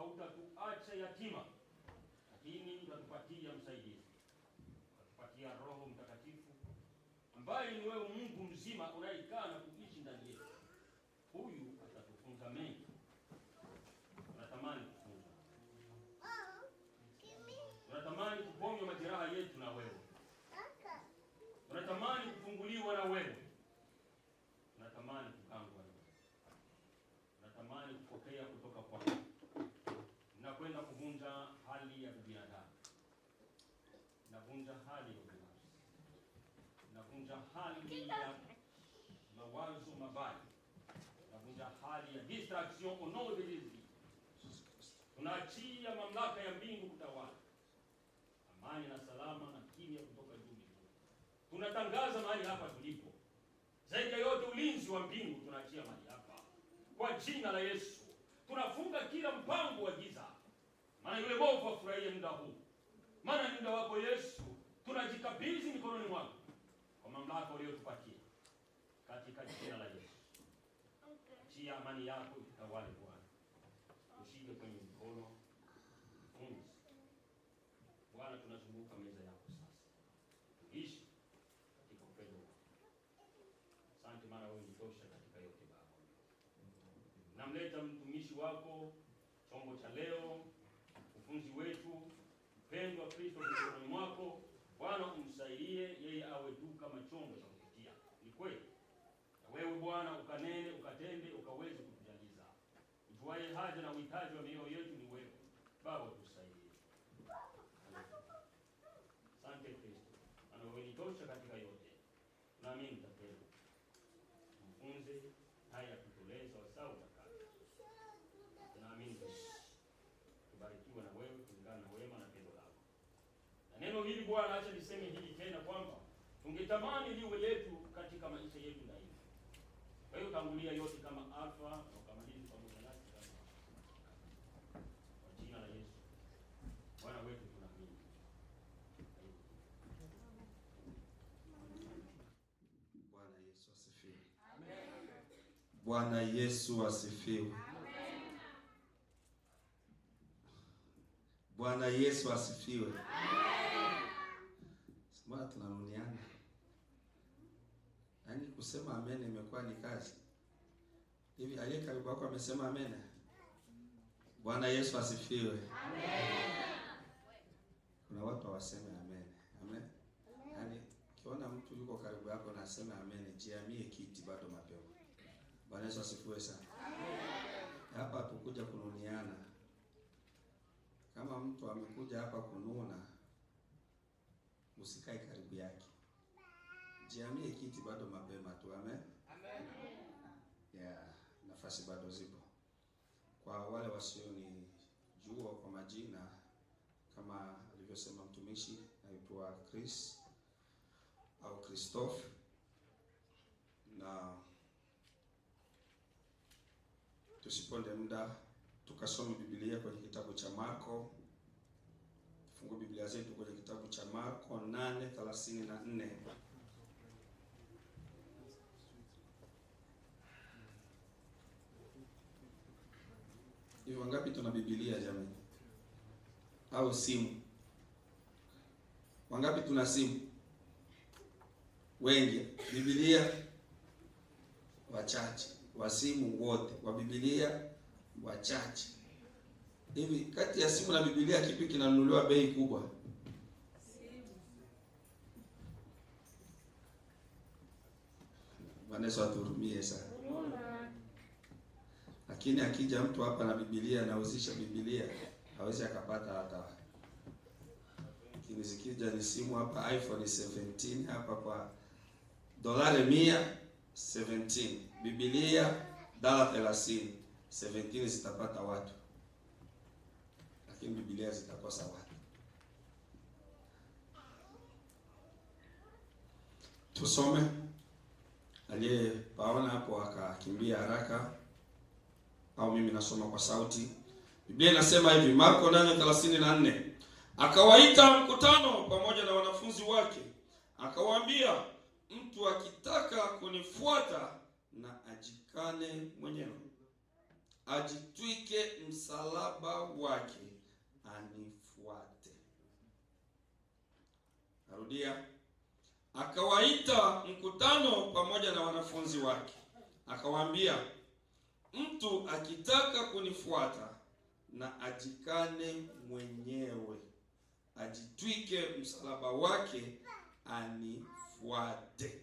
hautatuacha yatima, lakini utatupatia msaidizi, utatupatia Roho Mtakatifu ambaye ni wewe Mungu mzima unayekaa na kuishi ndani yetu. Huyu atatufunza mengi. Tunatamani kufunza, tunatamani kuponywa majeraha yetu na wewe, tunatamani kufunguliwa na wewe, tunatamani kukangwa na wewe, tunatamani kupokea kutoka kwako. Nakwenda kuvunja hali ya binadamu, navunja hali ya binafsi, navunja hali ya mawazo mabaya, navunja hali ya distraction au nom de Jésus. Tunaachia mamlaka ya mbingu kutawala, amani na salama na kimya kutoka juu mbinguni. Tunatangaza mahali hapa tulipo, zaidi ya yote ulinzi wa mbingu tunaachia mahali hapa kwa jina la Yesu. Tunafunga kila mpango wa giza, maana yule mwovu afurahie muda huu, maana ni muda wako Yesu. Tunajikabidhi mikononi mwako kwa mamlaka uliyotupatia katika jina la Yesu. Chia amani yako itawale Bwana, ushike kwenye mikono funzi Bwana. Tunazunguka meza yako sasa, tuishi katika upendo wako. Asante maana wewe unitosha katika yote Baba. Namleta mtumishi wako, chombo cha leo, mfunzi wetu mpendwa Kristo mikononi mwako Bwana. Umsaidie yeye awe tu kama chombo cha kupitia. Ni kweli na wewe Bwana ukanene, ukatende, ukaweze kutujaliza. Ujuaye haja na uhitaji wa mioyo yetu ni wewe Baba, utusaidie. Asante Kristo, maana wewe unitosha katika yote. Naamini mtapenda mfunze haya kutoleza sawa utakavyo. Naamini tubarikiwe na wewe kulingana na wema na pendo lako. Na neno hili Bwana, acha niseme hili tena kwamba tungetamani liwe letu katika maisha yetu daima. Kwa hiyo tangulia yote kama alfa na ukamilifu pamoja nasi kwa jina la Yesu Bwana wetu tunaamini. Bwana Yesu asifiwe. Amen. Bwana Yesu asifiwe. Amen. Bwana Yesu asifiwe. Amen. Sema tunamniana. Yaani kusema amen imekuwa ni kazi. Hivi aliye karibu yako amesema amen? Bwana Yesu asifiwe. Amen. Kuna watu hawaseme amen. Amen. Yaani ukiona mtu yuko karibu yako na aseme amen, jiamie kiti bado mapema. Bwana Yesu asifiwe sana. Amen. Hapa tukuja kununiana. Kama mtu amekuja hapa kununa, usikae karibu yake. Jiamie kiti bado mapema tu. Amen. Amen. Yeah, nafasi bado zipo. Kwa wale wasionijua kwa majina, kama alivyosema mtumishi, naitwa Chris au Christophe, na tusiponde muda tukasome Biblia kwenye kitabu cha Marko. Tufungue Biblia zetu kwenye kitabu cha Marko 8:34. Hivi wangapi tuna Biblia jamani? Au simu? Wangapi tuna simu? Wengi. Biblia wachache. Wa simu wote. Wa Biblia wachache. Hivi kati ya simu na Biblia kipi kinanunuliwa bei kubwa? Simu. Bwana Yesu atuhurumie sana. Lakini akija mtu hapa na Biblia, anauzisha Biblia, hawezi akapata hata. Lakini zikija ni simu hapa, iPhone 17 hapa kwa $117, Biblia $30, 17 zitapata watu, lakini Biblia zitakosa watu. Tusome. Aliyepaona hapo akakimbia haraka, au mimi nasoma kwa sauti. Biblia inasema hivi, Marko 8:34. Akawaita mkutano pamoja na wanafunzi wake, akawaambia, mtu akitaka kunifuata na ajikane mwenyewe, ajitwike msalaba wake anifuate. Narudia. Akawaita mkutano pamoja na wanafunzi wake, akawaambia, mtu akitaka kunifuata na ajikane mwenyewe, ajitwike msalaba wake anifuate.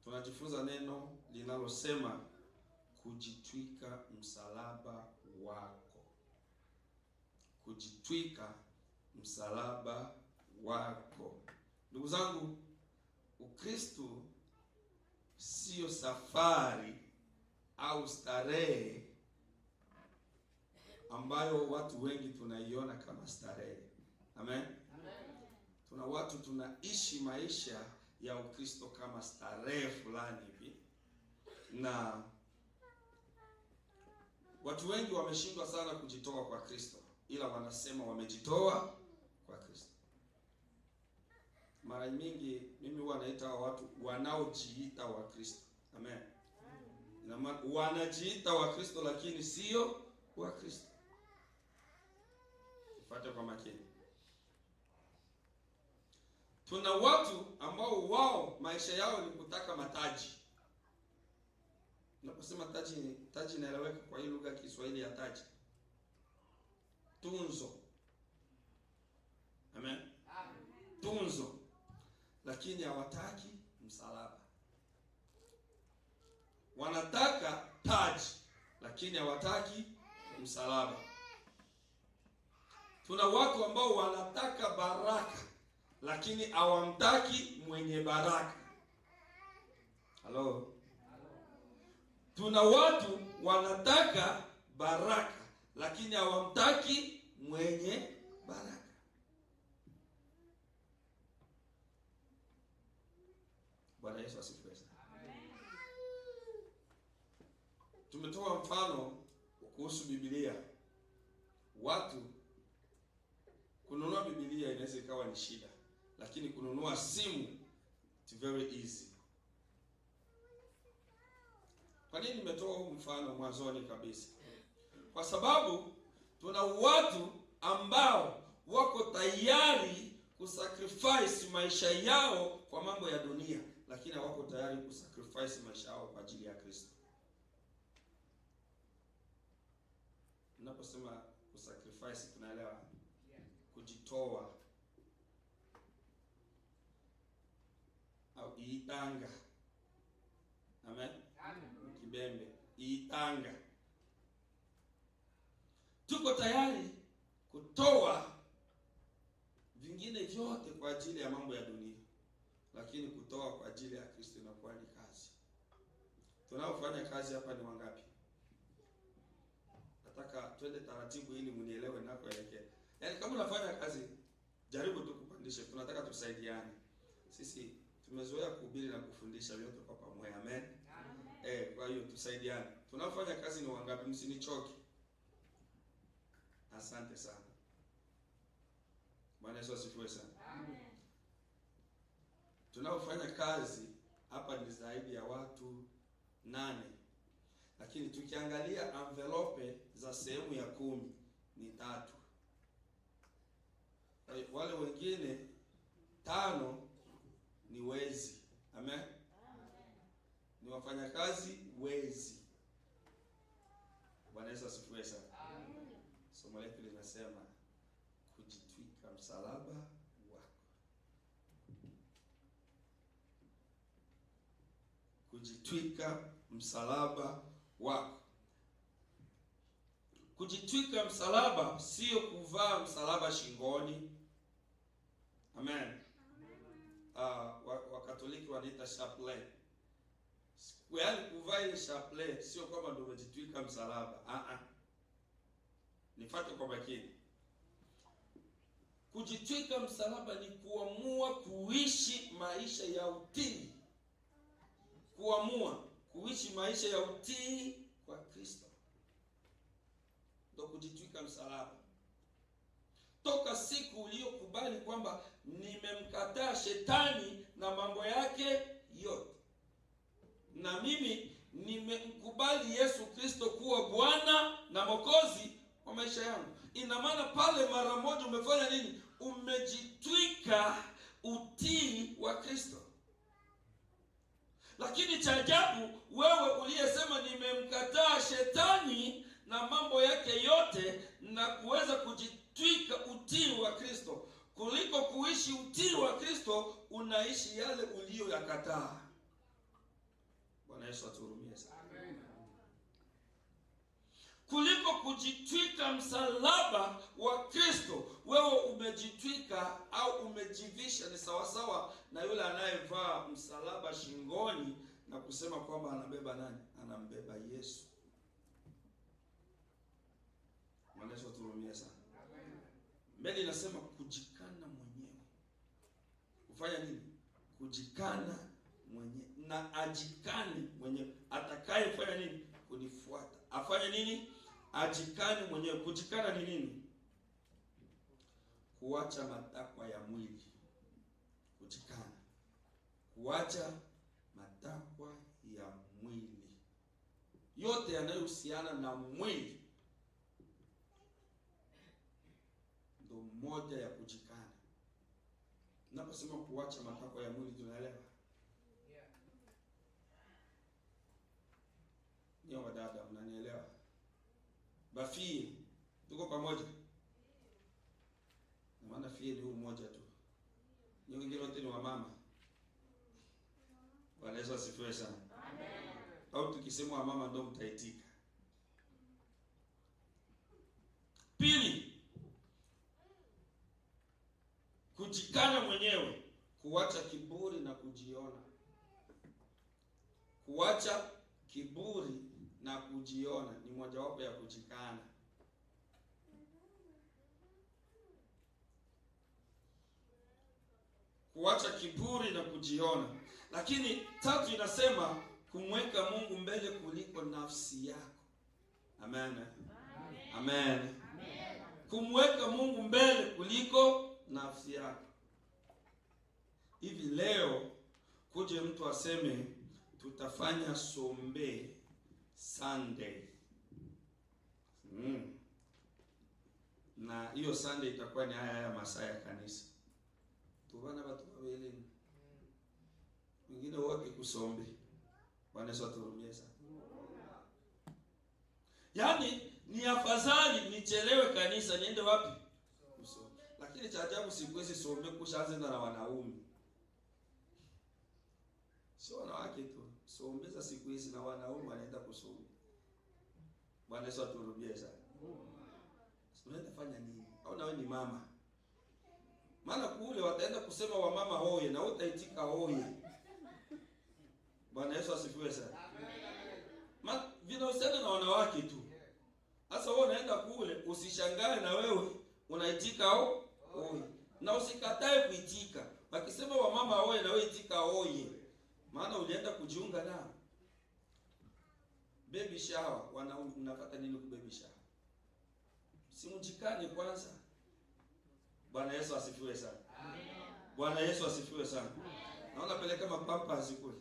Tunajifunza neno linalosema kujitwika msalaba wako. Kujitwika msalaba wako. Ndugu zangu, Ukristo sio safari au starehe ambayo watu wengi tunaiona kama starehe. Amen. Tuna watu tunaishi maisha ya Ukristo kama starehe fulani hivi, na watu wengi wameshindwa sana kujitoa kwa Kristo, ila wanasema wamejitoa kwa Kristo. Mara nyingi mimi huwa naita watu wanaojiita wa Kristo. Amen. Wanajiita wa Kristo lakini sio wa Kristo. Fuate kwa makini. Tuna watu ambao wao maisha yao ni kutaka mataji. Naposema taji inaeleweka kwa hii lugha ya Kiswahili ya taji. Tunzo. Amen. Tunzo. Lakini hawataki msalaba. Wanataka taji lakini hawataki msalaba. Tuna watu ambao wanataka baraka lakini hawamtaki mwenye baraka. Halo. Tuna watu wanataka baraka lakini hawamtaki mwenye baraka. Bwana Yesu asifiwe sana. Tumetoa mfano kuhusu Biblia. Watu kununua Biblia inaweza ikawa ni shida, lakini kununua simu it's very easy. Kwa nini nimetoa huu mfano mwanzoni kabisa? Kwa sababu tuna watu ambao wako tayari kusacrifice maisha yao kwa mambo ya dunia, lakini hawako tayari kusacrifice maisha yao kwa ajili ya Kristo. Ninaposema kusacrifice tunaelewa kujitoa au iitanga. Amen. Kibembe iitanga. Tuko tayari kutoa vingine vyote kwa ajili ya mambo ya dunia, lakini kutoa kwa ajili ya Kristo inakuwa ni kazi. Tunaofanya kazi hapa ni wangapi? Nataka twende taratibu ili mnielewe ninakoelekea. Yaani kama unafanya kazi, jaribu tu kupandisha. Tunataka tusaidiane. Sisi tumezoea kuhubiri na kufundisha vyote kwa pamoja. Amen. Kwa hiyo tusaidiane. Tunafanya kazi ni wangapi? Msinichoke. Asante sana. Bwana Yesu asifiwe sana. Amen. Tunaofanya kazi hapa ni zaidi ya watu 8. Lakini tukiangalia envelope za sehemu ya 10 ni 3. Wale wengine 5 ni wezi. Amen. Ni wafanyakazi wezi. Bwana Yesu asifiwe sana. Amen. Somo letu linasema kujitwika msalaba wako. Kujitwika msalaba wako. Kujitwika msalaba sio kuvaa msalaba shingoni. Amen. Wakatoliki wanaita chapelet. Yaani kuvaa ile chapelet sio kwamba ndio umejitwika msalaba. Nifuate kwa makini. Kujitwika msalaba ni kuamua kuishi maisha ya utii. Kuamua kuishi maisha ya utii kwa Kristo. Ndio kujitwika msalaba. Toka siku uliyokubali kwamba nimemkataa shetani na mambo yake yote, na mimi nimemkubali Yesu Kristo kuwa Bwana na Mwokozi wa maisha yangu. Ina maana pale mara moja umefanya nini? Umejitwika utii wa Kristo. Lakini cha ajabu, wewe uliyesema nimemkataa shetani na mambo yake yote na kuweza kujitwika utii wa Kristo, kuliko kuishi utii wa Kristo, unaishi yale uliyoyakataa. Bwana Yesu atuhurumie sana. Kuliko kujitwika msalaba wa Kristo, wewe umejitwika au umejivisha. Ni sawasawa na yule anayevaa msalaba shingoni na kusema kwamba anabeba nani? Anambeba Yesu. Bwana Yesu atuhurumie sana. Mbele inasema kujikana mwenyewe. Kufanya nini? Kujikana mwenyewe. Na ajikane mwenyewe. Atakayefanya nini? Kunifuata. Afanye nini? Ajikane mwenyewe. Kujikana ni nini? Kuacha matakwa ya mwili. Kujikana. Kuacha matakwa ya mwili. Yote yanayohusiana na mwili ndio moja ya kujikana. Naposema kuacha matakwa ya mwili, tunaelewa? Ni wadada, mnanielewa? Bafie, tuko pamoja? Maana fie ni mmoja tu. Ni wengine wote ni wamama. Bwana Yesu asifiwe sana. Amen. Au tukisema wamama ndio mtaitika. Pili, kujikana mwenyewe, kuacha kiburi na kujiona. Kuacha kiburi na kujiona ni mojawapo ya kujikana. Kuacha kiburi na kujiona. Lakini tatu inasema kumweka Mungu mbele kuliko nafsi yako. Amen. Amen. Amen. Kumweka Mungu mbele kuliko nafsi yako. Hivi leo kuje mtu aseme tutafanya sombe Sunday. Na hiyo Sunday itakuwa ni haya masaa ya kanisa. Tubana watu wawili. Wengine wake kusombe. Bwana Yesu atuhurumie sana. Yaani ni afadhali nichelewe kanisa niende wapi? Kusombe. Lakini cha ajabu siku hizi sombe kushaanza na wanaume. Sio wanawake tu. Sombeza siku hizi na wanaume wanaenda kusoma. Bwana Yesu atuhurumie sana. Unaenda fanya nini? Au nawe ni mama? Maana kule wataenda kusema wa mama hoye na wewe utaitika hoye. Bwana Yesu asifiwe sana. Vinahusiana na wanawake tu. Sasa wewe unaenda kule, usishangae na wewe unaitika hoye. Na usikatae kuitika. Wakisema wa mama hoye na wewe itika hoye. Maana ulienda kujiunga nao. Baby shower, unapata nini ku baby shower? Simujikane kwanza. Bwana Yesu asifiwe sana. Amen. Bwana Yesu asifiwe sana. Naona peleka mapampa kule.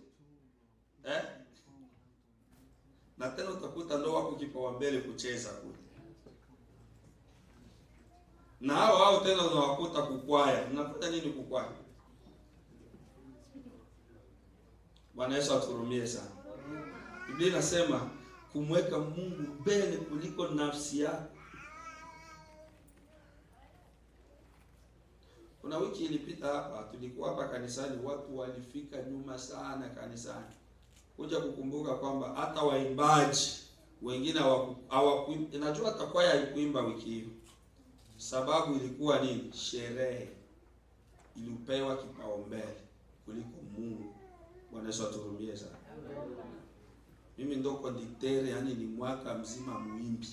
Na tena utakuta ndo wako kipawa mbele kucheza kule. Na hao tena unawakuta kukwaya. Unapata nini kukwaya? Bwana Yesu atuhurumie sana. Biblia inasema kumweka Mungu mbele kuliko nafsi yako. Kuna wiki ilipita hapa, tulikuwa hapa kanisani, watu walifika nyuma sana kanisani. Kuja kukumbuka kwamba hata waimbaji wengine hawakuimba. Najua hata kwaya haikuimba wiki hiyo. Sababu ilikuwa nini? Sherehe. Ilipewa kipaumbele kuliko Mungu. Bwana Yesu atuhurumie sana. Mimi ndo konditere, yani ni mwaka mzima muimbi.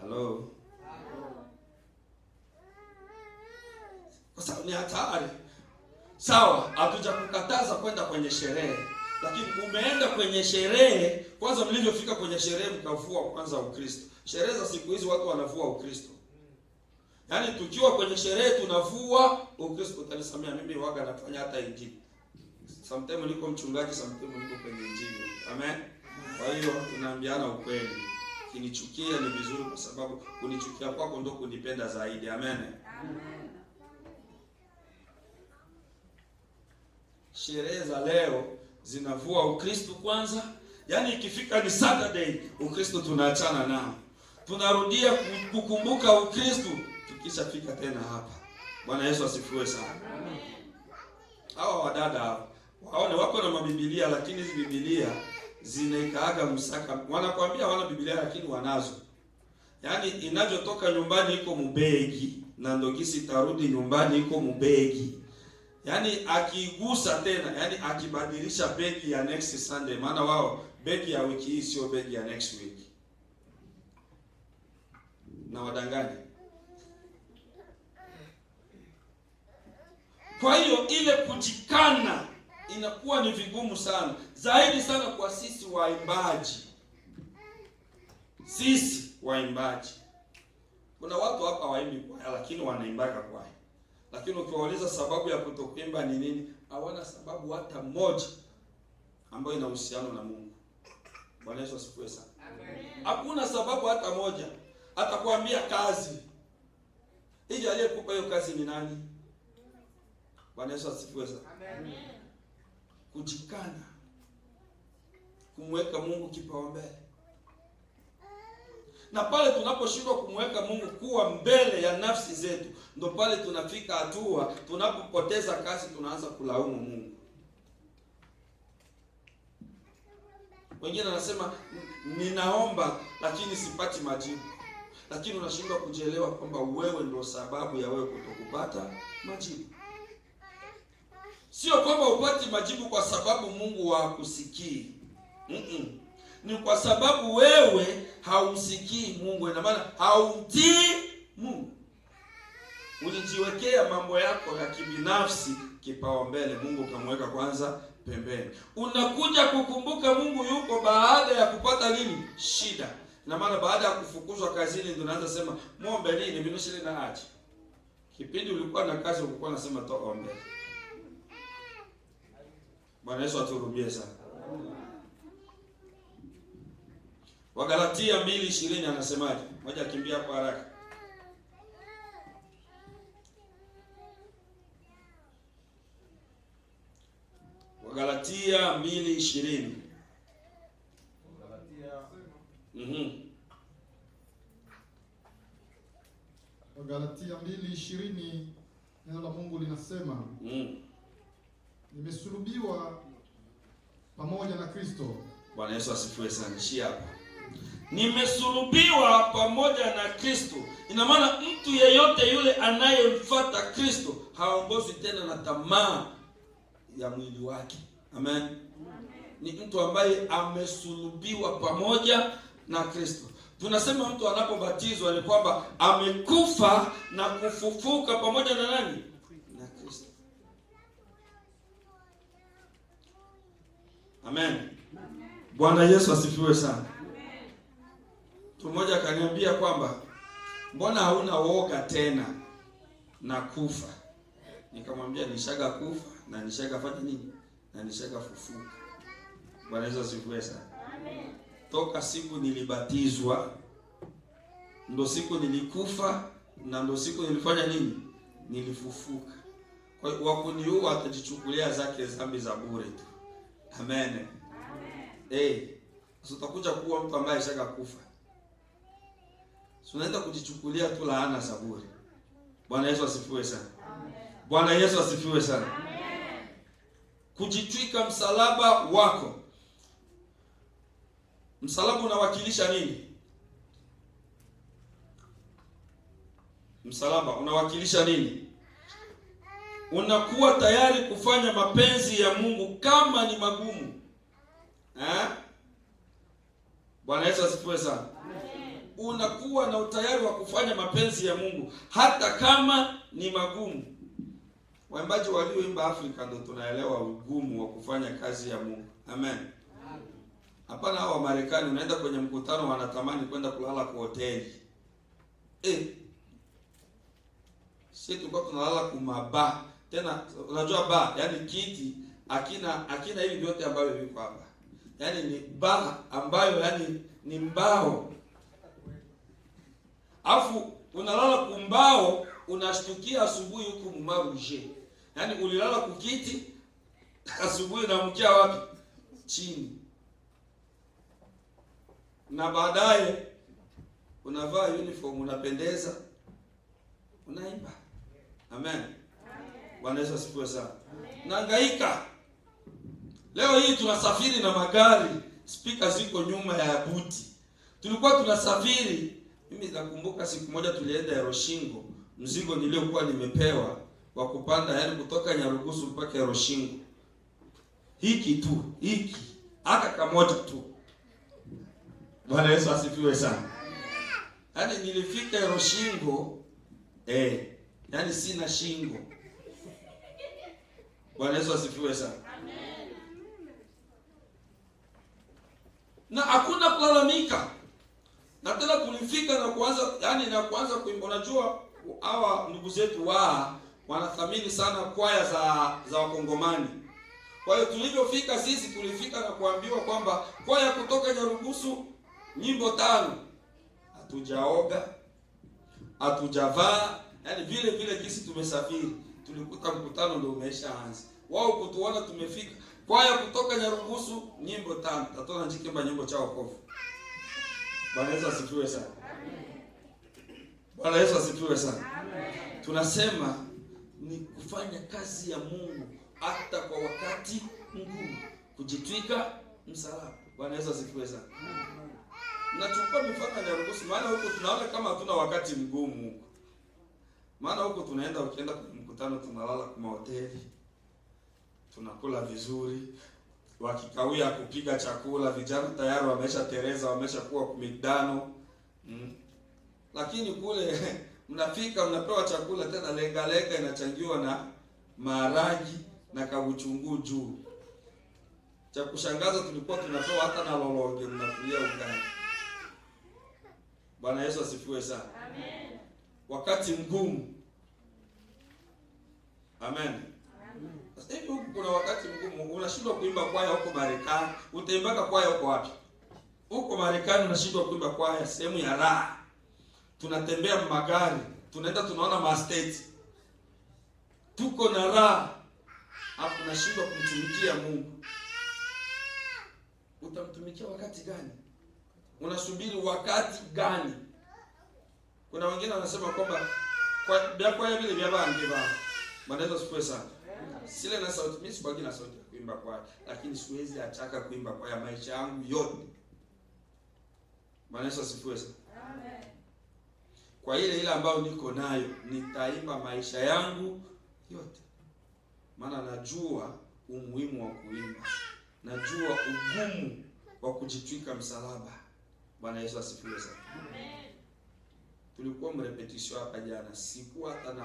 Halo. Kwa sababu ni hatari. Sawa, hatujakukataza kwenda kwenye sherehe. Lakini umeenda kwenye sherehe, kwanza mlivyofika kwenye sherehe mkavua kwanza Ukristo. Sherehe za siku hizi watu wanavua Ukristo. Yaani tukiwa kwenye sherehe tunavua Ukristo. Utanisamia mimi waga nafanya hata injili. Sometimes niko mchungaji, sometimes niko kwenye injili. Amen. Kwa hiyo tunaambiana ukweli. Kinichukia ni vizuri, kwa sababu kunichukia kwako ndio kunipenda zaidi. Amen. Amen. Sherehe za leo zinavua Ukristo kwanza. Yaani ikifika ni Saturday, Ukristo tunaachana nao. Tunarudia kukumbuka Ukristo tukishafika tena hapa. Bwana Yesu asifiwe sana. Amen. Hawa wadada hao waone wako na mabibilia, lakini hizi bibilia zinaikaaga msaka. Wanakuambia hawana bibilia lakini wanazo. Yaani inajotoka nyumbani iko mubegi na ndogisi tarudi nyumbani iko mubegi. Yaani akigusa tena, yaani akibadilisha begi ya next Sunday, maana wao begi ya wiki hii sio begi ya next week. Na wadanganya. Kwa hiyo ile kujikana inakuwa ni vigumu sana, zaidi sana kwa sisi waimbaji. Sisi waimbaji. Kuna watu hapa waimbi kwaya lakini wanaimbaga kwaya. Lakini ukiwauliza sababu ya kutokuimba ni nini, hawana sababu hata moja ambayo ina uhusiano na Mungu. Bwana Yesu asifiwe sana. Amen. Hakuna sababu hata moja. Atakwambia kazi. Hiyo aliyekupa hiyo kazi ni nani? Bwana Yesu asifiwe sana. Amen. Kujikana. Kumweka Mungu kipaumbele. Na pale tunaposhindwa kumweka Mungu kuwa mbele ya nafsi zetu, ndio pale tunafika hatua tunapopoteza kazi, tunaanza kulaumu Mungu. Wengine wanasema ninaomba lakini sipati majibu. Lakini unashindwa kujielewa kwamba wewe ndio sababu ya wewe kutokupata majibu. Sio kwamba upati majibu kwa sababu Mungu hakusikii. Ni kwa sababu wewe haumsikii Mungu. Ina maana haumtii Mungu. Ulijiwekea mambo yako ya kibinafsi kipaumbele, Mungu kamweka kwanza pembeni. Unakuja kukumbuka Mungu yuko baada ya kupata nini? Shida. Ina maana baada ya kufukuzwa kazini ndio unaanza sema muombe nini mimi shile na aje. Kipindi ulikuwa na kazi ulikuwa unasema to ombe. Bwana Yesu atuhurumie sana. Wagalatia 2:20 anasemaje? Moja kimbia kwa haraka. Wagalatia 2:20. Wagalatia 2:20 neno la Mungu linasema nimesulubiwa pamoja na Kristo. Bwana Yesu asifiwe sana. Shia hapa. Nimesulubiwa pamoja na Kristo. Ina maana mtu yeyote yule anayemfuata Kristo haongozwi tena na tamaa ya mwili wake. Amen. Ni mtu ambaye amesulubiwa pamoja na Kristo. Tunasema mtu anapobatizwa ni kwamba amekufa na kufufuka pamoja na nani? Na Kristo. Amen. Bwana Yesu asifiwe sana. Mtu mmoja akaniambia kwamba mbona hauna woga tena na kufa? Nikamwambia nishaga kufa na nishaga fanya nini? Na nishaga fufuka. Bwana Yesu asifiwe sana. Amen. Toka siku nilibatizwa ndo siku nilikufa na ndo siku nilifanya nini? Nilifufuka. Kwa hiyo wakuniua atajichukulia zake dhambi za bure tu. Amen. Amen. Sasa utakuja kuwa mtu ambaye shaka kufa. Unaenda kujichukulia tu laana za bure. Bwana Yesu asifiwe sana. Amen. Bwana Yesu asifiwe sana. Amen. Kujitwika msalaba wako. Msalaba unawakilisha nini? Msalaba unawakilisha nini? Unakuwa tayari kufanya mapenzi ya Mungu kama ni magumu. Bwana Yesu asifiwe sana. Amen. Unakuwa na utayari wa kufanya mapenzi ya Mungu hata kama ni magumu. Waimbaji walioimba Afrika ndio tunaelewa ugumu wa kufanya kazi ya Mungu. Amen. Hapana hao wa Marekani unaenda kwenye mkutano wanatamani kwenda kulala kwa hoteli. Sisi tulikuwa tunalala kumaba. Tena unajua ba, yani kiti akina hivi vyote ambavyo viko hapa. Yaani ni baa ambayo yani ni mbao. Afu unalala kumbao, unashtukia asubuhi huko mumaruje. Yaani ulilala kukiti, asubuhi unamkia wapi? Chini. Na baadaye unavaa uniform, unapendeza, unaimba. Amen. Bwana Yesu asifiwe sana. Nahangaika. Leo hii tunasafiri na magari, speaker ziko nyuma ya buti. Tulikuwa tunasafiri, mimi nakumbuka siku moja tulienda Eroshingo, mzigo niliokuwa nimepewa wa kupanda, yaani kutoka Nyarugusu mpaka Eroshingo. Hiki aka kamoja tu. Bwana Yesu asifiwe sana. Yaani nilifika Eroshingo yaani sina shingo. Bwana Yesu asifiwe sana. Amen. Na hakuna kulalamika. Na tena tulifika na kuanza kuimba. Unajua hawa ndugu zetu wanathamini sana kwaya za Wakongomani. Kwa hiyo tulivyofika sisi tulifika na kuambiwa kwamba kwaya kutoka Nyarugusu nyimbo 5. Hatujaoga, hatujavaa, yaani vile kisi tumesafiri. Tulikuta mkutano ndio umeshaanza. Wao kutuona tumefika. Kwaya kutoka Nyarugusu nyimbo 5. Tatona njikemba nyimbo cha wokovu. Bwana Yesu asifiwe sana. Bwana Yesu asifiwe sana. Tunasema ni kufanya kazi ya Mungu hata kwa wakati mgumu, kujitwika msalaba. Bwana Yesu asifiwe sana. Nachukua mifano ya Nyarugusu, maana huko tunaona kama hatuna wakati mgumu huko. Maana huko ukienda kwenye mkutano tunalala kwa hoteli. Tunakula vizuri. Wakikawia kupiga chakula, vijana tayari wameshatereza, wameshakuwa kumidano. Lakini kule mnafika mnapewa chakula tena lenga inachangiwa na maharagi na kabuchungu juu. Cha kushangaza tulikuwa tunapewa hata na lologe, mnakulia ugali. Bwana Yesu asifiwe sana. Amen. Wakati mgumu. Amen. Sasa hivi huku kuna wakati mgumu, unashindwa kuimba kwaya huko Marekani. Utaimbaka kwaya huko wapi? Huko Marekani unashindwa kuimba kwaya sehemu ya raha. Tunatembea magari, tunaenda tunaona mastate. Tuko na raha. Hapo unashindwa kumtumikia Mungu. Utamtumikia wakati gani? Unasubiri wakati gani? Kuna wengine wanasema kwamba kwaya vile vya bangi ba. Maneno sipoe sana. Sile na sauti, mimi sibaki na sauti ya kuimba kwaya, lakini siwezi ataka kuimba kwaya maisha yangu yote. Maneno sipoe sana. Amen. Kwa ile ambayo niko nayo, nitaimba maisha yangu yote. Maana najua umuhimu wa kuimba. Najua ugumu wa kujitwika msalaba. Bwana Yesu asifiwe sana. Amen. Tulikuwa mrepetisho hapa jana. Sikuwa hata na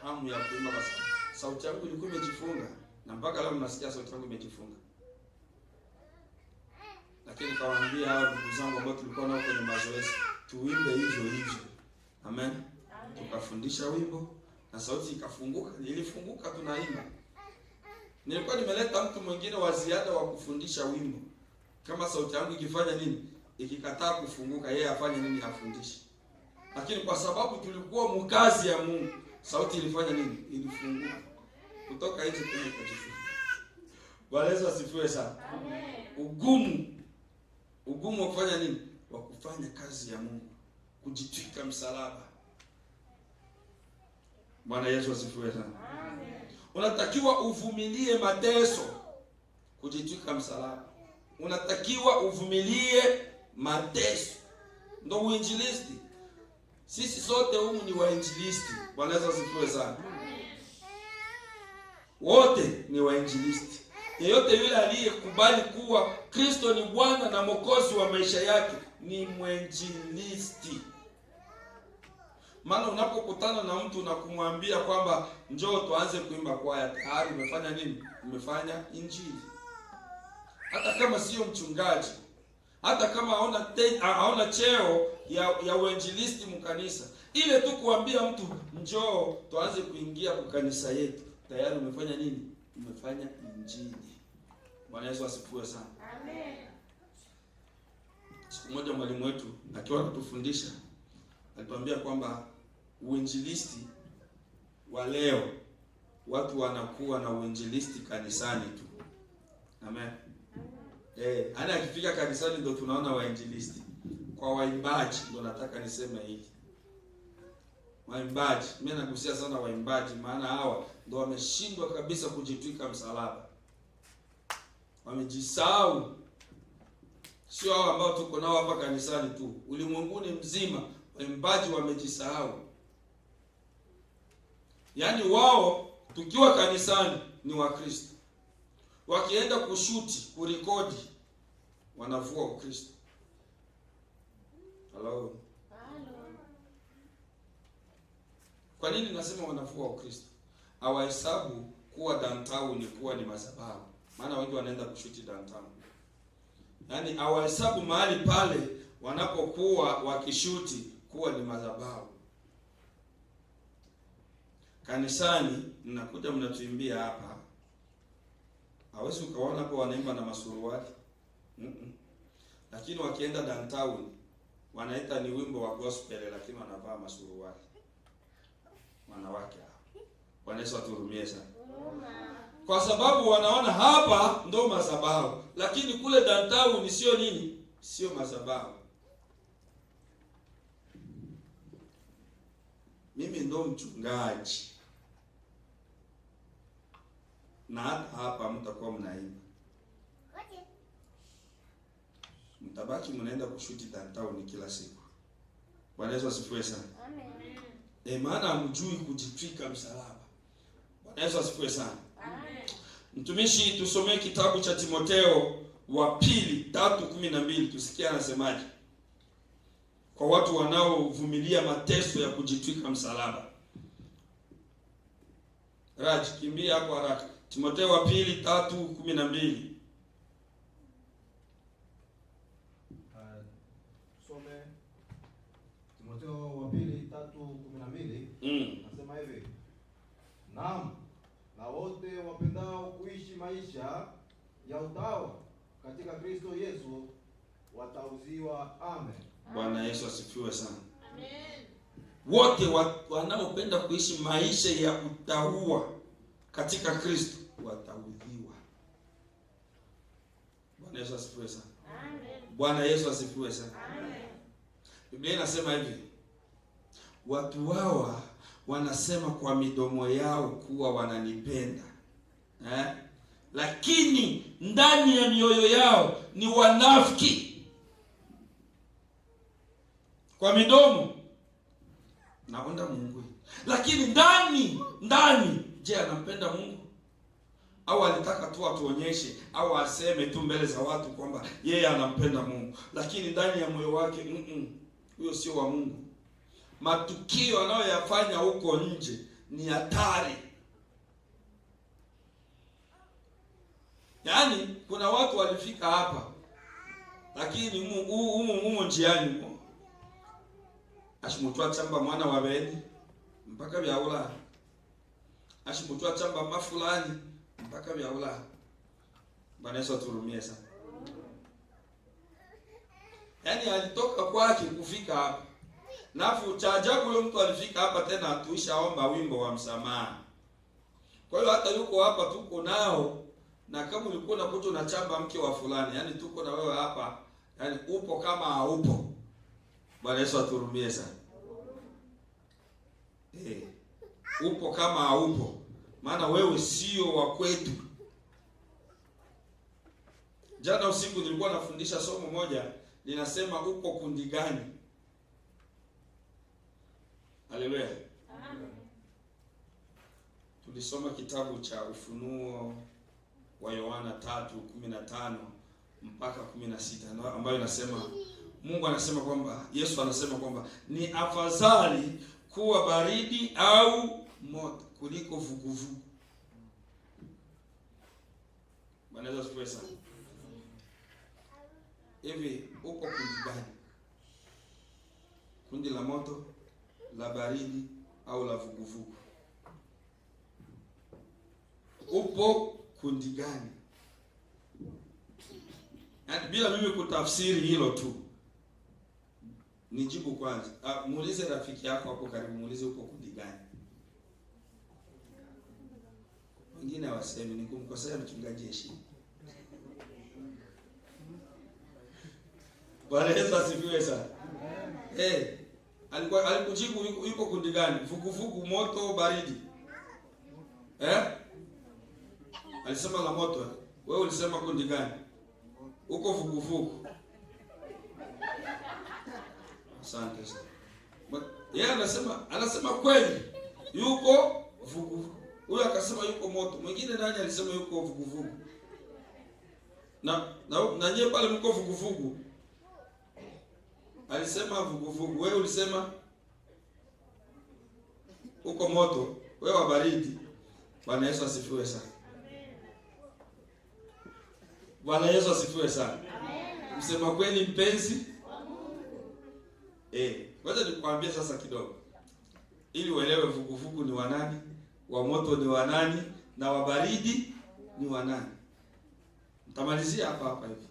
hamu ya kuimba kwa sababu sauti yangu ilikuwa imejifunga. Na mpaka leo mnasikia sauti yangu imejifunga. Lakini kawaambia hao ndugu zangu ambao tulikuwa nao kwenye mazoezi, tuimbe hivyo. Amen. Tukafundisha wimbo na sauti ikafunguka. Ilifunguka tunaimba. Nilikuwa nimeleta mtu mwingine wa ziada wa kufundisha wimbo. Kama sauti yangu ikifanya nini? Ikikataa kufunguka, yeye afanye nini? Afundishe. Lakini kwa sababu tulikuwa mkazi ya Mungu, sauti ilifanya nini? Ilifunguka. Kutoka nje tena ikajifunga. Bwana Yesu asifiwe sana. Amen. Ugumu wa kufanya nini? Wa kufanya kazi ya Mungu. Kujitwika msalaba. Bwana Yesu asifiwe sana. Amen. Unatakiwa uvumilie mateso. Kujitwika msalaba. Unatakiwa uvumilie mateso. Ndio uinjilisti. Sisi sote humu ni wainjilisti. Bwana Yesu asifiwe sana. Wote ni wainjilisti. Yeyote yule aliyekubali kuwa Kristo ni Bwana na Mwokozi wa maisha yake ni mwinjilisti. Maana unapokutana na mtu na kumwambia kwamba njoo tuanze kuimba kwaya, tayari umefanya nini? Umefanya injili. Hata kama sio mchungaji, hata kama haona cheo ya uinjilisti mkanisa, ile tu kuambia mtu njoo tuanze kuingia kwa kanisa yetu, tayari umefanya nini? umefanya injili. Bwana Yesu asifiwe sana. Amen. Siku moja mwalimu wetu akiwa anatufundisha alituambia kwamba uinjilisti wa leo, watu wanakuwa na uinjilisti kanisani tu. Amen. Ana akifika kanisani ndio tunaona wainjilisti. Kwa waimbaji ndio nataka niseme hili. Waimbaji, mimi nagusia sana waimbaji, maana hawa ndio wameshindwa kabisa kujitwika msalaba. Wamejisahau. Sio hao ambao tuko nao hapa kanisani tu, ulimwenguni mzima waimbaji wamejisahau. Yaani wao tukiwa kanisani ni Wakristo, wakienda kushuti, kurekodi, wanavua Ukristo. Hello. Kwa nini nasema wanavua Ukristo? Hawahesabu kuwa downtown ni kuwa ni madhabahu. Maana wengi wanaenda kushuti downtown. Yaani hawahesabu mahali pale wanapokuwa wakishuti kuwa ni madhabahu. Kanisani mnakuja mnatuimbia hapa. Hawezi ukaona hapo wanaimba na masuruali. Lakini wakienda downtown wanaita ni wimbo wa gospel, lakini wanavaa masuruali. Wanawake hao. Bwana Yesu atuhurumie sana. Kwa sababu wanaona hapa ndo madhabahu, lakini kule downtown sio nini? Sio madhabahu. Mimi ndo mchungaji. Na hapa mtakuwa mnaimba. Mtabaki mnaenda kushuti downtown kila siku. Bwana Yesu asifiwe sana. Amen. Maana hamjui kujitwika msalaba. Bwana Yesu asifiwe sana. Amen. Mtumishi, tusomee kitabu cha Timotheo wa pili 3:12, tusikie anasemaje. Kwa watu wanaovumilia mateso ya kujitwika msalaba. Raj, kimbia hapo haraka. Timotheo wa pili 3:12. Some Timotheo wa pili 3:12. Nasema hivi: naam, na wote wapendao kuishi maisha ya utawa katika Kristo Yesu watauziwa. Amen. Bwana Yesu asifiwe sana. Amen. Wote wanaopenda kuishi maisha ya utaua katika Kristo wataudhiwa. Bwana Yesu asifiwe sana. Amen. Bwana Yesu asifiwe sana. Amen. Biblia inasema hivi: watu hawa wanasema kwa midomo yao kuwa wananipenda, lakini ndani ya mioyo yao ni wanafiki. Kwa midomo naonda Mungu, lakini ndani je, anampenda Mungu? Au alitaka tu atuonyeshe au aseme tu mbele za watu kwamba yeye anampenda Mungu, lakini ndani ya moyo wake huyo sio wa Mungu. Matukio anayoyafanya huko nje ni hatari. Yaani kuna watu walifika hapa, lakini humo njiani ashimutwa chamba mwana wa beni mpaka byaula, ashimutwa chamba mafulani mpaka byaula. Bwana Yesu aturumie sana. Yaani alitoka kwake kufika hapa, nafu cha ajabu huyo mtu alifika hapa tena atuishaomba wimbo wa msamaha. Kwa hiyo hata yuko hapa tuko nao, na kama ulikuwa unakuta unachamba mke wa fulani, yaani tuko na wewe hapa, yaani upo kama haupo. Bwana Yesu aturumie sana. Upo kama haupo, maana wewe sio wa kwetu. Jana usiku nilikuwa nafundisha somo moja linasema uko kundi gani? Haleluya. Amen. Tulisoma kitabu cha Ufunuo wa Yohana 3:15 mpaka 16 ambayo inasema, Mungu anasema kwamba, Yesu anasema kwamba ni afadhali kuwa baridi au moto kuliko vuguvugu. Bwana Yesu asifiwe sana. Hivi uko kundi gani? Kundi la moto, la baridi au la vuguvugu? upo kundi gani? Yaani bila mimi kutafsiri hilo tu, nijibu kwanza. Muulize rafiki yako hapo karibu, muulize upo kundi gani. Wengine hawasemi, ni kumkosea mchungaji heshima. Bwana Yesu asifiwe sana. Alikujibu yuko kundi gani? Vuguvugu, moto, baridi. Alisema la moto. Wewe ulisema kundi gani? Uko vuguvugu. Asante sana. Yeye anasema kweli yuko vuguvugu. Huyo akasema yuko moto. Mwingine nani alisema yuko vuguvugu? Na nyewe pale mko vuguvugu. Alisema vuguvugu. Wewe ulisema uko moto. Wewe wa baridi. Bwana Yesu asifiwe sana. Bwana Yesu asifiwe sana. Msema kweli mpenzi wa Mungu. Ngoja nikwambie sasa kidogo, ili uelewe vuguvugu ni wanani, wa moto ni wanani, na wa baridi ni wanani. Nitamalizia hapa hivi.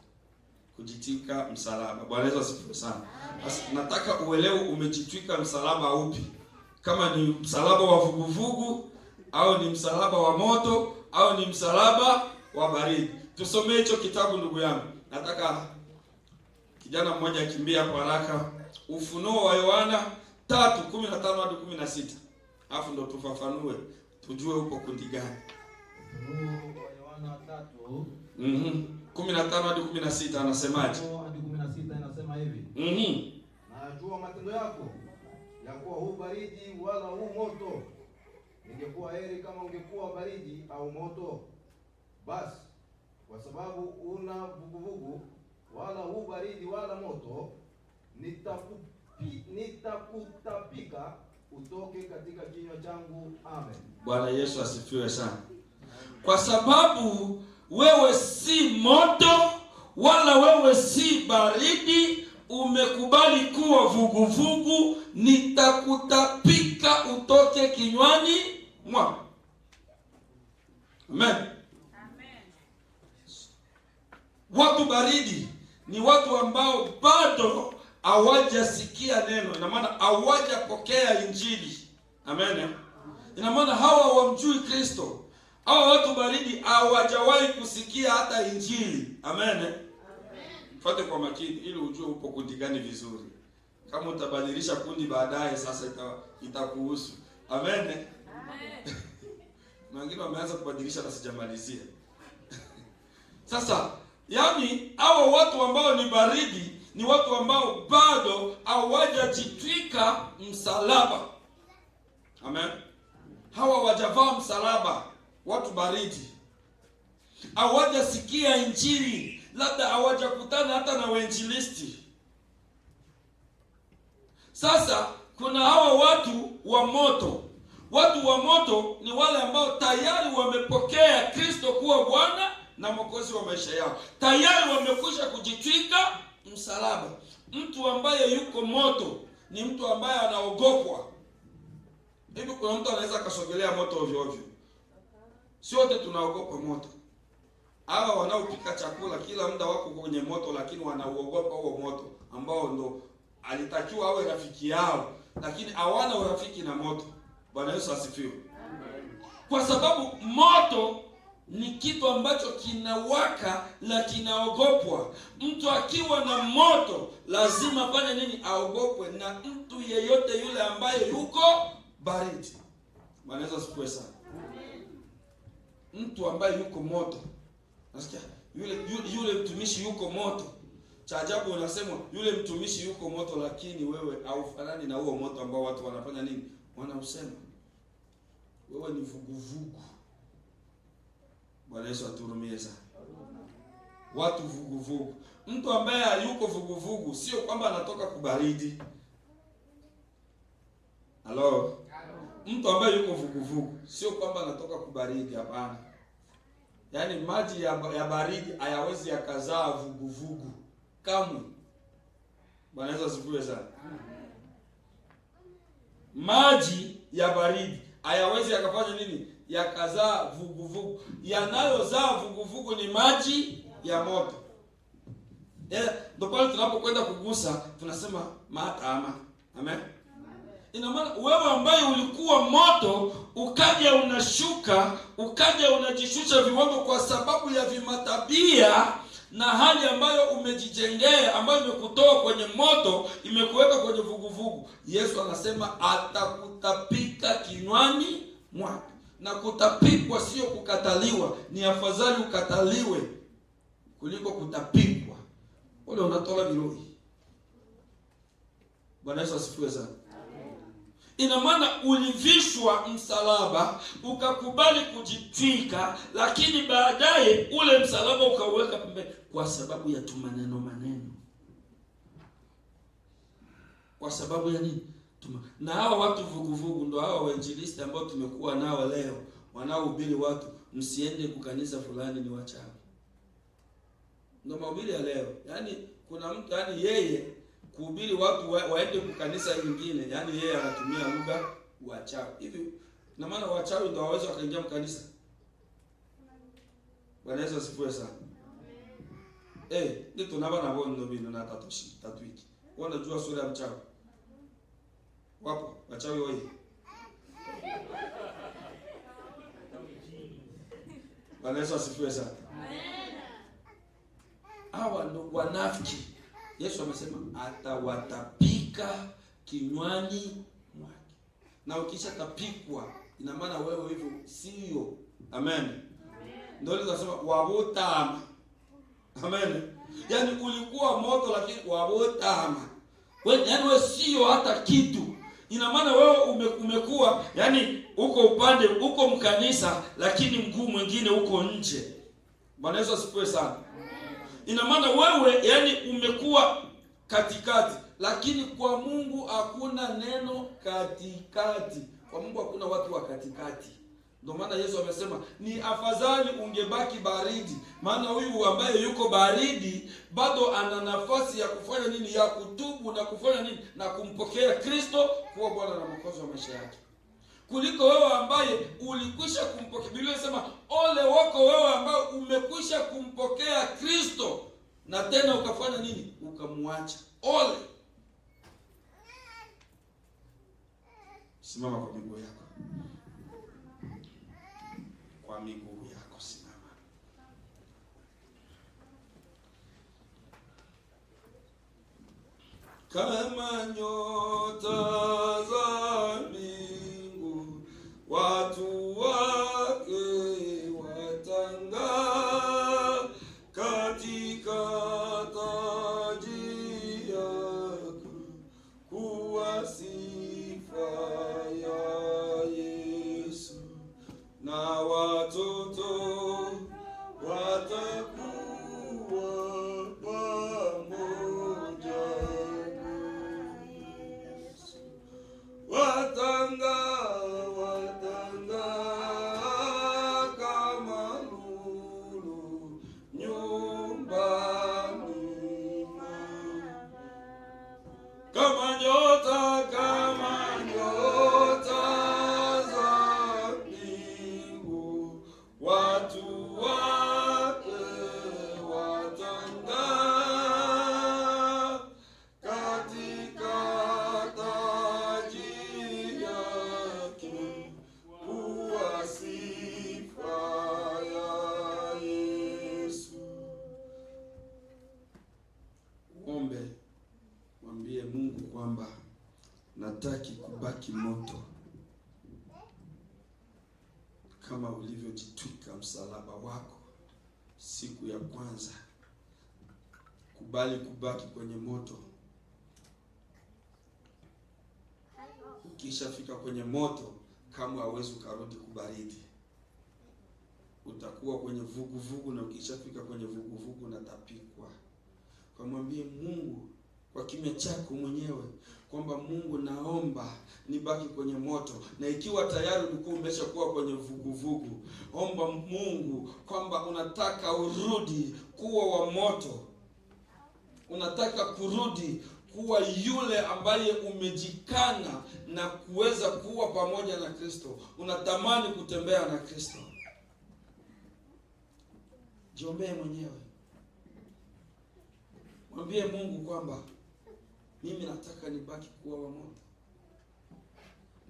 Kujitwika msalaba. Bwana Yesu asifiwe sana. Basi nataka uelewe umejitwika msalaba upi. Kama ni msalaba wa vuguvugu, au ni msalaba wa moto, au ni msalaba wa baridi. Tusomee hicho kitabu ndugu yangu. Nataka kijana mmoja akimbia kwa haraka. Ufunuo wa Yohana 3:15 hadi 16. Alafu ndo tufafanue, tujue upo kundi gani. Ufunuo wa Yohana 3. 15 hadi 16 anasemaje? Hadi 16 inasema hivi. Najua matendo yako, ya kuwa huu baridi wala huu moto. Ningekuwa heri kama ungekuwa baridi au moto. Basi kwa sababu una vuguvugu, wala huu baridi wala moto, nitakutapika utoke katika kinywa changu. Amen. Bwana Yesu asifiwe sana. Kwa sababu wewe si moto wala wewe si baridi, umekubali kuwa vuguvugu, nitakutapika utoke kinywani mwangu. Amen. Watu baridi ni watu ambao bado hawajasikia neno. Ina maana hawajapokea Injili. Amen. Ina maana hawa hawamjui Kristo. Hawa watu baridi hawajawahi kusikia hata Injili. Amen. Fuate kwa makini ili ujue upo kundi gani vizuri. Kama utabadilisha kundi baadaye, sasa itakuhusu. Amen. Wengine wameanza kubadilisha na sijamalizia. Sasa yaani hawa watu ambao ni baridi ni watu ambao bado hawajajitwika msalaba. Amen. Hawa hawajavaa msalaba, watu baridi. Hawajasikia Injili, labda hawajakutana hata na wainjilisti. Sasa kuna hawa watu wa moto. Watu wa moto ni wale ambao tayari wamepokea Kristo kuwa Bwana na Mwokozi wa maisha yao. Tayari wamekwisha kujitwika msalaba. Mtu ambaye yuko moto ni mtu ambaye anaogopwa. Hivi kuna mtu anaweza kasogelea moto ovyo ovyo? Si wote tunaogopa moto. Hawa wanaopika chakula kila muda wako kwenye moto, lakini wanauogopa huo moto ambao ndo alitakiwa awe rafiki yao, lakini hawana urafiki na moto. Bwana Yesu asifiwe. Kwa sababu moto ni kitu ambacho kinawaka na kinaogopwa. Mtu akiwa na moto lazima afanye nini? Aogopwe na mtu yeyote yule ambaye yuko baridi. Bwana Yesu asifiwe sana. Mtu ambaye yuko moto, nasikia yule mtumishi yuko moto. Cha ajabu unasema yule mtumishi yuko moto, lakini wewe haufanani na huo moto ambao watu wanafanya nini? Wanausema. Wewe ni vuguvugu. Bwana Yesu aturumie sana. Watu vuguvugu. Mtu ambaye hayuko vuguvugu sio kwamba anatoka kubaridi. Halo? Mtu ambaye yuko vuguvugu sio kwamba anatoka kubaridi, hapana. Yaani maji ya baridi hayawezi yakazaa vuguvugu kamwe. Bwana Yesu asifiwe sana. Maji ya baridi hayawezi yakafanya nini? yakazaa vuguvugu. Yanayozaa vuguvugu ni maji ya moto. Ndio pale tunapokwenda kugusa tunasema matama. Amen. Ina maana wewe ambaye ulikuwa moto ukaja unashuka, ukaja unajishusha viwango kwa sababu ya vimatabia na hali ambayo umejijengea, ambayo imekutoa kwenye moto, imekuweka kwenye vuguvugu. Yesu anasema atakutapika kinywani mwake. Na kutapikwa sio kukataliwa, ni afadhali ukataliwe kuliko kutapikwa. Ule unatola virohi. Bwana Yesu asifiwe sana. Ina maana ulivishwa msalaba, ukakubali kujitwika, lakini baadaye ule msalaba ukauweka pembeni kwa sababu ya maneno. Kwa sababu ya nini? Na hawa watu vuguvugu ndio hawa wainjilisti ambao tumekuwa nao leo, wanaohubiri watu msiende kukanisa fulani ni wachawi. Ndio mahubiri ya leo. Yaani kuna mtu yeye kuhubiri watu waende kukanisa lingine, yaani yeye anatumia lugha wachawi. Hivi na maana wachawi ndio waweza wakaingia mkanisa. Bwana Yesu asifiwe sana. Ndio tunaba na bono bino na tatuiki. Wanajua sura ya mchawi. Wapo wachawi wao. Bwana Yesu asifiwe sana. Hawa ndio wanafiki. Yesu amesema atawatapika kinywani mwake. Na ukishatapikwa ina maana wewe hivyo sio. Amen. Ndio tunasema wabotama. Amen. Yaani ulikuwa moto lakini wabotama. Wewe sio hata kitu. Ina maana wewe umekuwa yani uko upande uko mkanisa lakini mguu mwingine uko nje. Bwana Yesu asifiwe sana. Ina maana wewe yani umekuwa katikati, lakini kwa Mungu hakuna neno katikati. Kwa Mungu hakuna watu wa katikati. Ndio maana Yesu amesema ni afadhali ungebaki baridi, maana huyu ambaye yuko baridi bado ana nafasi ya kufanya nini? Ya kutubu na kufanya nini? Na kumpokea Kristo kuwa Bwana na Mwokozi wa maisha yake. Kuliko wewe ambaye ulikwisha kumpokea. Biblia inasema ole wako wewe ambaye umekwisha kumpokea Kristo na tena ukafanya nini? Ukamwacha. Ole. Simama kwa miguu yako. Kwa miguu yako simama. Kama nyota za mbingu watu wake watang'aa katika taji yako, kuwa sifa ya Yesu, na watoto watakuwa pamoja na Yesu. Watang'aa kama lulu nyumbani mwako, kama nyota za mbingu watu wake watang'aa katika taji yake, kuwa sifa ya Yesu. Ombe, mwambie Mungu kwamba nataki kubaki moto kama ulivyojitwika msalaba wako siku ya kwanza. Kubali kubaki kwenye moto. Ukishafika kwenye moto, kama hauwezi ukarudi kubaridi. Utakuwa kwenye vuguvugu, na ukishafika kwenye vuguvugu unatapikwa. Kwa mwambie Mungu kwa kimya chako mwenyewe kwamba Mungu, naomba nibaki kwenye moto. Na ikiwa tayari ulikuwa umeshakuwa kwenye vuguvugu, omba Mungu kwamba unataka urudi kuwa wa moto. Unataka kurudi kuwa yule ambaye umejikana na kuweza kuwa pamoja na Kristo, unatamani kutembea na Kristo, jiombee mwenyewe. Mwambie Mungu kwamba mimi nataka nibaki kuwa wa moto.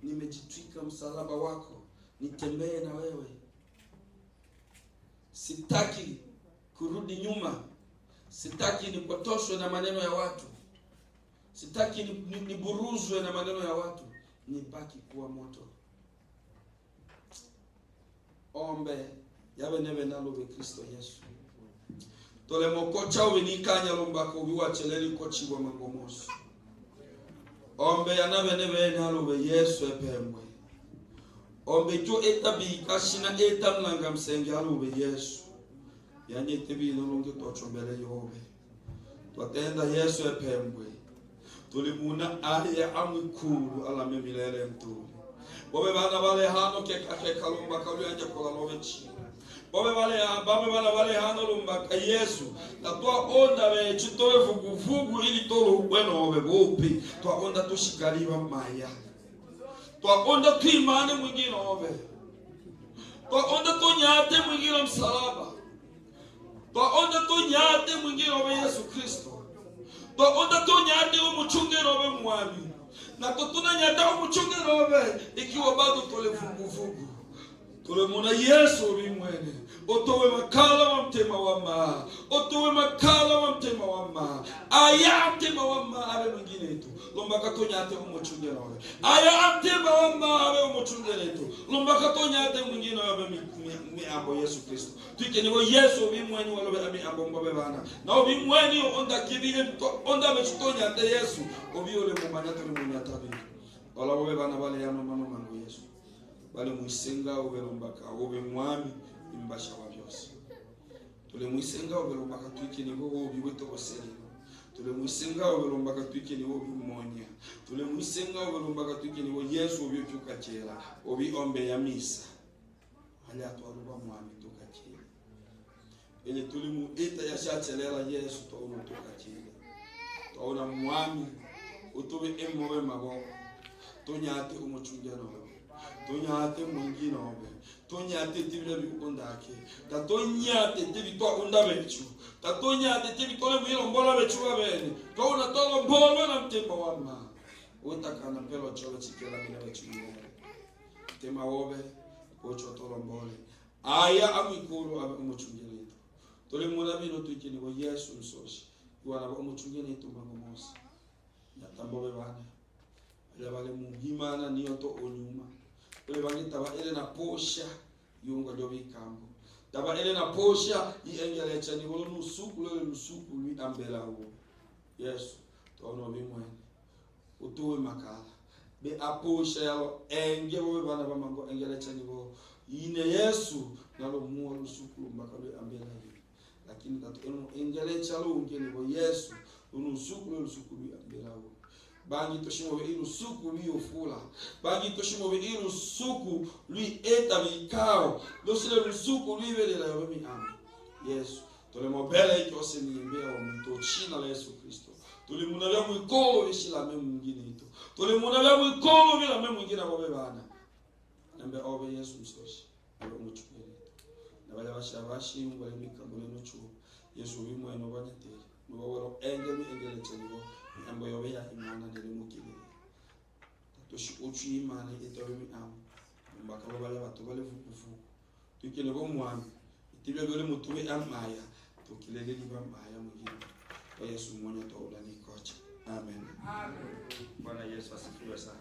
Nimejitwika msalaba wako, nitembee na wewe. Sitaki kurudi nyuma. Sitaki nipotoshwe na maneno ya watu. Sitaki niburuzwe na maneno ya watu. Nibaki kuwa moto. Ombe yawe nebe nalo be Kristo Yesu. Tole mokocha unikanya lombako ubiwacheleli kochibwa mangomoso. Ombe yanabe nebe nalo be Yesu epemwe. Ombe jo etabi kashina etamlanga msenge alo be Yesu. Yanye tebi nolonge tochombele yobe. Twatenda Yesu epemwe. Tulimuna aya amukuru ala memilele mtu. Bobe bana bale hano ke kalumba kalu anje kola lovechi. Bobe bale hano lumba ka Yesu. Na twa onda be chitowe vugu ili tolo bueno obe bopi. Twa onda tushikaliwa maya. Twa onda tuimane mwingine obe. Twa onda tonyate mwingine msalaba. Twa onda tonyate mwingine obe Yesu Kristo. Twa onda tonyate umuchungero obe mwami. Na tutuna nyata umuchungero obe ikiwa bado tole vugu. Tole muna Yesu obi mwene. Otowe makala wa mtema wama. Otowe makala wa mtema wama. Aya mtema wama abe mwingine etu. Lomba katonyate umuchungero obe. Aya mtema wama abe umuchungero etu. Lomba katonyate mwingine obe miambo Yesu Kristo. Tuike niwo Yesu obi mwene walobe miambo mbabe bana. Na obi mwene onda kibile onda mechutonyate Yesu. Obi ole mumanya tole munyata bibi. Ola bobe bana bale yano mano mango Yesu. Bale muisenga obelombaka obe mwami imbasha wa byose. Tule muisenga obelombaka tuike niwo obi weto oseli. Tule muisenga obelombaka tuike niwo obi monya. Tule muisenga obelombaka tuike niwo Yesu obi tukachela. Obi ombe ya misa. Ali atwaruba mwami tukachela. Ele tuli mu eta ya shachelela Yesu to ono tukachela. To ona mwami utobe emobe mabo. Tonyate umuchungano. Tonyate mwingine obe. Tonyate tibile bikondake. Ta tonyate tibitwa undabechu. Ta tonyate tibitole mwilo mbola bechu wabene. To una tolo mbola na mtemba wama. Utakana pelo chowe chikela mina bechu mwile. Tema obe. Ocho tolo mbole. Aya amikuru abe umuchungene ito. Tole muna bino tuikini wa Yesu msoshi. Iwana ba umuchungene ito mangomosi. Yatambobe bane. Bale muhimana niyo to onyuma. Bale bangita ba ele na posha yunga dobi kambo. Daba ele na posha iengele chani wolo nusuku lele nusuku lui ambela huo. Yesu to ono bimwe. Utuwe makala. Be aposha yalo enge bobe bana ba mango engele chani wo. Ine Yesu nalo muo nusuku mbakalu ambela huo. Lakini tatu engele chalo ungeni wo Yesu nusuku lele nusuku lui ambela huo. Bangi toshimobe ilu suku lui ofula. Bangi toshimobe ilu suku lui eta vikao. Losile lu suku lui vele la yomi ami. Yesu. Tole mobele ito ose niembea wa mwito china la Yesu Kristo. Tole munavya mwikolo vishila me mwingine ito. Tole munavya mwikolo vila me mwingine wabe bana. Nembe obe Yesu msoshi. Awe mchukwe ito. Na wale washabashi mwale mikambole nuchu. Yesu wimwe no wanyateli. Mwawero engele cheligo. Ambo yobeya imana ndele mukile. Toshi uchi imana etobe mi am. Mbaka bale bato bale vukufu. Tukile bo mwami. Itibe bale mutube amaya. Tukilele liba maya mwingine. Kwa Yesu mmoja toula ni kocha. Amen. Amen. Bwana Yesu asifiwe sana.